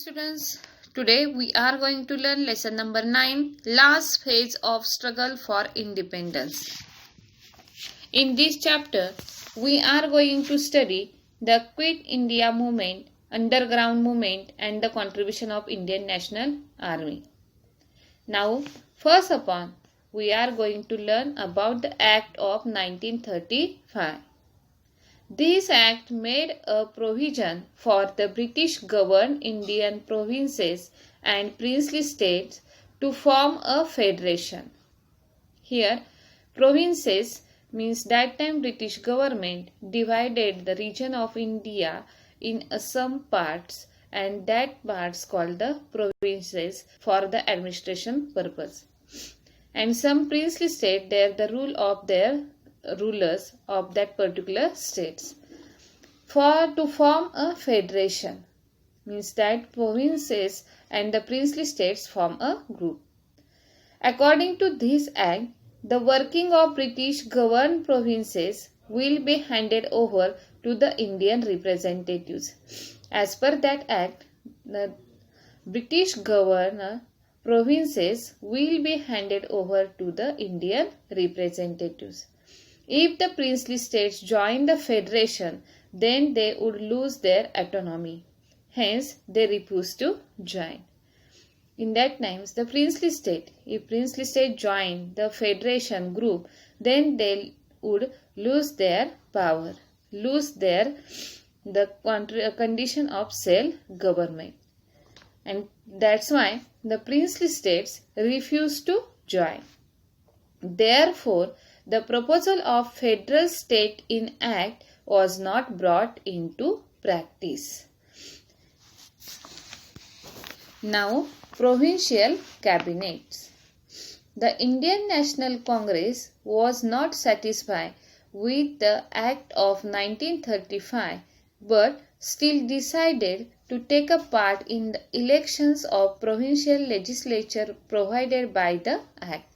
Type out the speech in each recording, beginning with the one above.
Students, today we are going to learn lesson number 9, last phase of struggle for independence. In this chapter, we are going to study the Quit India movement, underground movement and the contribution of Indian National Army. Now, first upon, we are going to learn about the Act of 1935. This act made a provision for the British governed Indian provinces and princely states to form a federation. Here, provinces means that time British government divided the region of India in some parts and that parts called the provinces for the administration purpose. And some princely state there the rule of their rulers of that particular states. To form a federation means that provinces and the princely states form a group. According to this act, the working of British governed provinces will be handed over to the Indian representatives. As per that act, the British governed provinces will be handed over to the Indian representatives. If the princely states join the federation, then they would lose their autonomy. Hence, they refuse to join. In that times, the princely state, if princely state join the federation group, then they would lose their power, lose the condition of self-government. And that's why the princely states refuse to join. Therefore, the proposal of federal state in act was not brought into practice. Now, Provincial Cabinets. The Indian National Congress was not satisfied with the Act of 1935 but still decided to take a part in the elections of provincial legislature provided by the Act.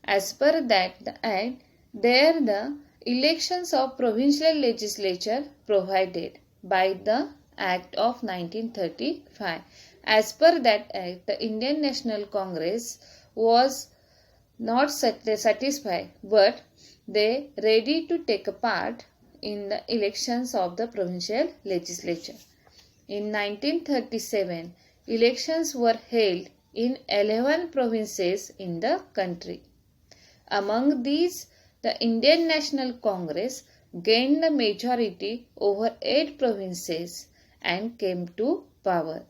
As per that the Act, there the elections of provincial legislature provided by the Act of 1935. As per that Act, the Indian National Congress was not satisfied but they ready to take a part in the elections of the provincial legislature. In 1937, elections were held in 11 provinces in the country. Among these, the Indian National Congress gained the majority over 8 provinces and came to power.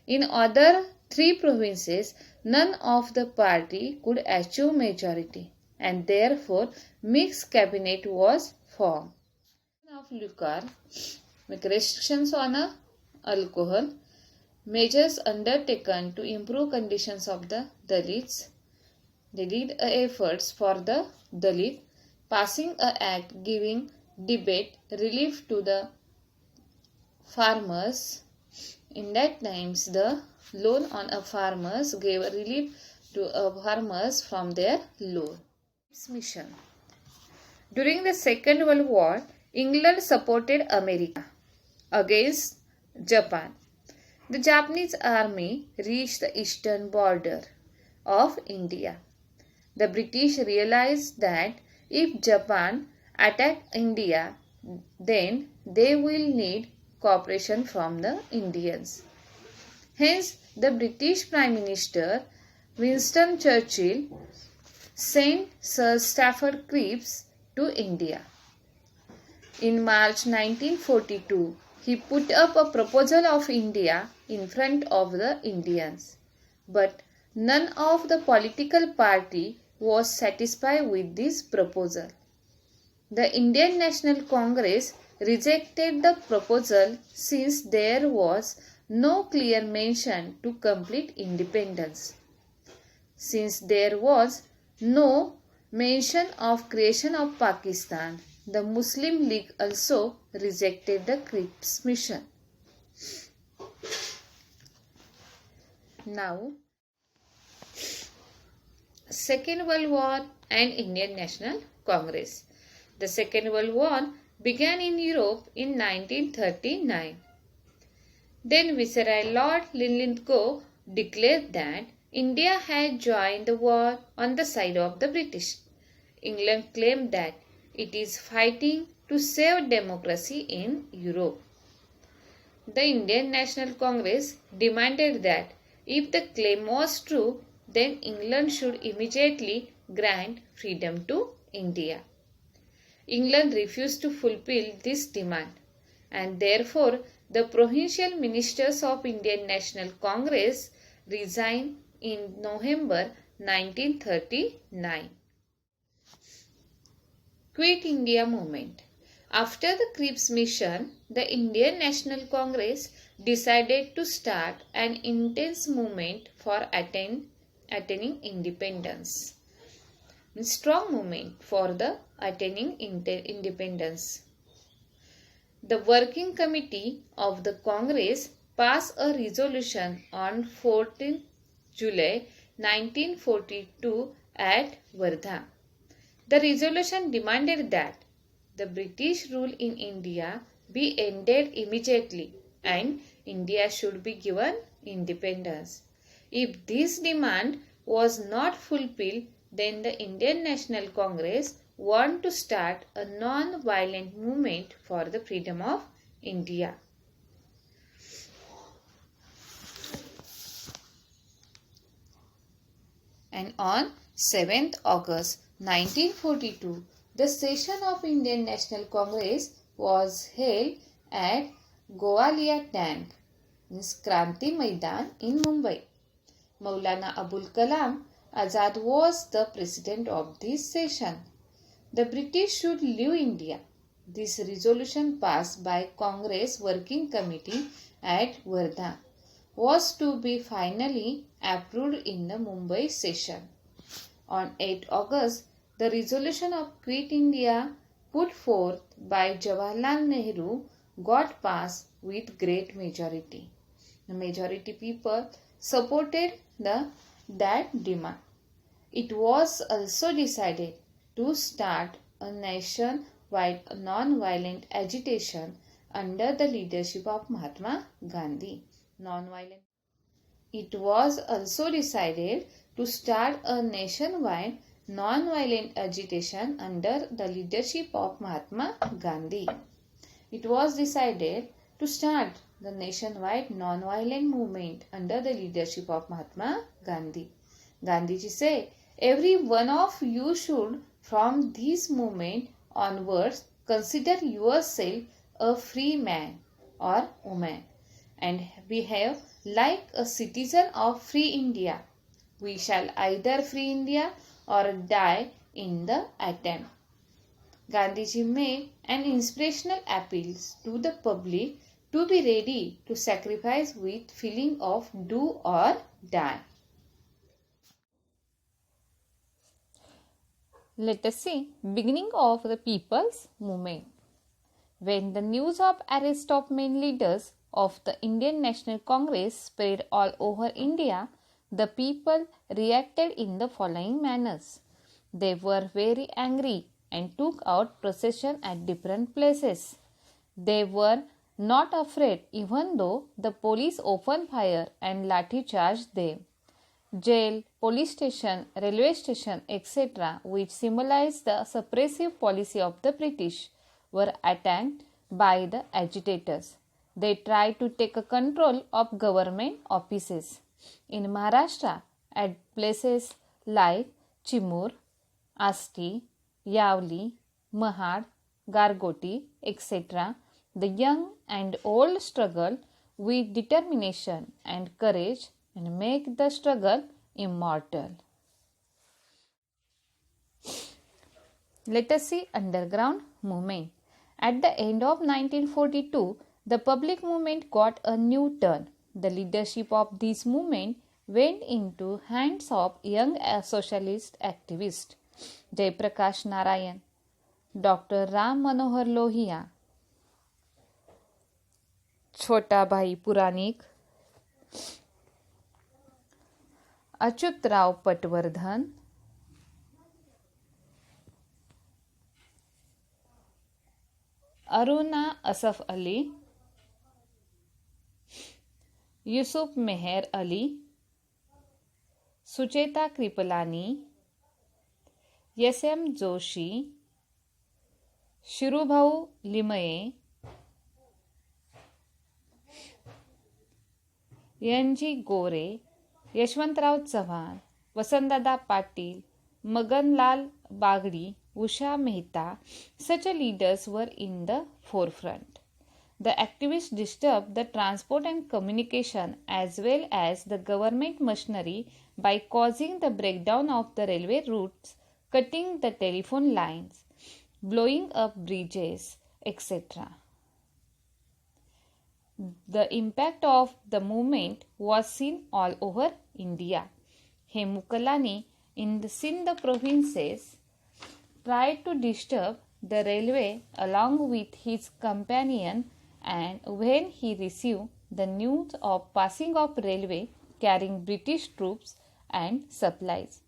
In other 3 provinces, none of the party could achieve majority and therefore mixed cabinet was formed. Of liquor, restrictions on alcohol, measures undertaken to improve conditions of the Dalits. They did efforts for the Dalit, passing an act giving debate relief to the farmers. In that times, the loan on a farmers gave relief to farmers from their loan. Cripps Mission. During the Second World War, England supported America against Japan. The Japanese army reached the eastern border of India. The British realized that if Japan attacked India, then they will need cooperation from the Indians. Hence, the British Prime Minister Winston Churchill sent Sir Stafford Cripps to India. In March 1942, he put up a proposal of India in front of the Indians. But none of the political party was satisfied with this proposal. The Indian National Congress rejected the proposal since there was no clear mention to complete independence. Since there was no mention of creation of Pakistan, the Muslim League also rejected the Cripps Mission. Now, Second World War and Indian National Congress. The Second World War began in Europe in 1939. Then Viceroy Lord Linlithgow declared that India had joined the war on the side of the British. England claimed that it is fighting to save democracy in Europe. The Indian National Congress demanded that if the claim was true, then England should immediately grant freedom to India. England refused to fulfill this demand, and therefore the provincial ministers of Indian National Congress resigned in November 1939. Quit India movement. After the Cripps Mission, the Indian National Congress decided to start an intense movement for attaining independence. A strong movement for the attaining independence. The Working Committee of the Congress passed a resolution on 14 July 1942 at Wardha. The resolution demanded that the British rule in India be ended immediately and India should be given independence. If this demand was not fulfilled, then the Indian National Congress want to start a non-violent movement for the freedom of India. And on 7th August 1942, the session of Indian National Congress was held at Gowalia Tank, Kranti Maidan in Mumbai. Maulana Abul Kalam Azad was the president of this session. The British should leave India. This resolution passed by Congress Working Committee at Wardha was to be finally approved in the Mumbai session. On 8 August, the resolution of Quit India put forth by Jawaharlal Nehru got passed with great majority. The majority people supported that demand. It was also decided to start a nation-wide non-violent agitation under the leadership of Mahatma Gandhi. It was also decided to start a nationwide non-violent agitation under the leadership of Mahatma Gandhi. It was decided to start the nationwide non-violent movement under the leadership of Mahatma Gandhi. Gandhiji said, every one of you should from this moment onwards consider yourself a free man or woman and behave like a citizen of free India. We shall either free India or die in the attempt. Gandhiji made an inspirational appeal to the public to be ready to sacrifice with feeling of do or die. Let us see beginning of the People's Movement. When the news of arrest of main leaders of the Indian National Congress spread all over India, the people reacted in the following manners. They were very angry and took out procession at different places. They were not afraid even though the police opened fire and lathi charged them. Jail, police station, railway station, etc., which symbolized the suppressive policy of the British, were attacked by the agitators. They tried to take a control of government offices. In Maharashtra, at places like Chimur, Asti, Yavli, Mahad, Gargoti, etc., the young and old struggled with determination and courage and make the struggle immortal. Let us see underground movement. At the end of 1942, the public movement got a new turn. The leadership of this movement went into hands of young socialist activists Jayaprakash Narayan, Dr. Ram Manohar Lohia, Chota Bhai Puranik, Achyut Rao Patwardhan, Aruna Asaf Ali, Yusuf Meher Ali, Sucheta Kripalani, S M. Joshi, Shirubhau Limaye, N G. Gore, Yashwantrao Chavan, Vasantdada Patil, Maganlal Bagdi, Usha Mehta, such leaders were in the forefront. The activists disturbed the transport and communication as well as the government machinery by causing the breakdown of the railway routes, cutting the telephone lines, blowing up bridges, etc. The impact of the movement was seen all over India. Hemukalani in the Sindh provinces tried to disturb the railway along with his companion, and when he received the news of passing of railway carrying British troops and supplies,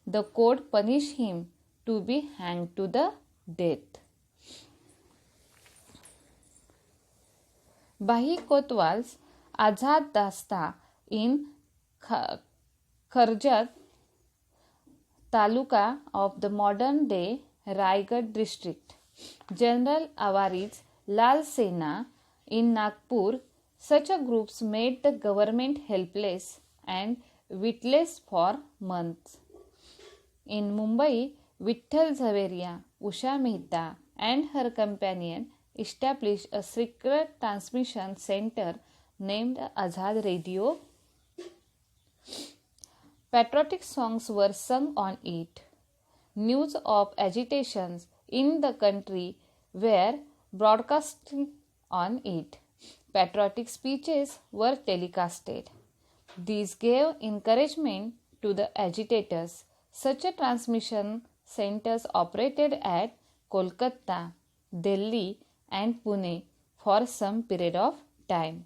the court punished him to be hanged to the death. Bahi Kotwal's Azad Dasta in Kharjat Taluka of the modern day Raigad district. General Awari's Lal Sena in Nagpur. Such groups made the government helpless and witless for months. In Mumbai, Vitthal Jhaveria, Usha Mehta and her companion established a secret transmission center named Azad Radio. Patriotic songs were sung on it. News of agitations in the country were broadcast on it. Patriotic speeches were telecasted. These gave encouragement to the agitators. Such a transmission centers operated at Kolkata, Delhi and Pune for some period of time.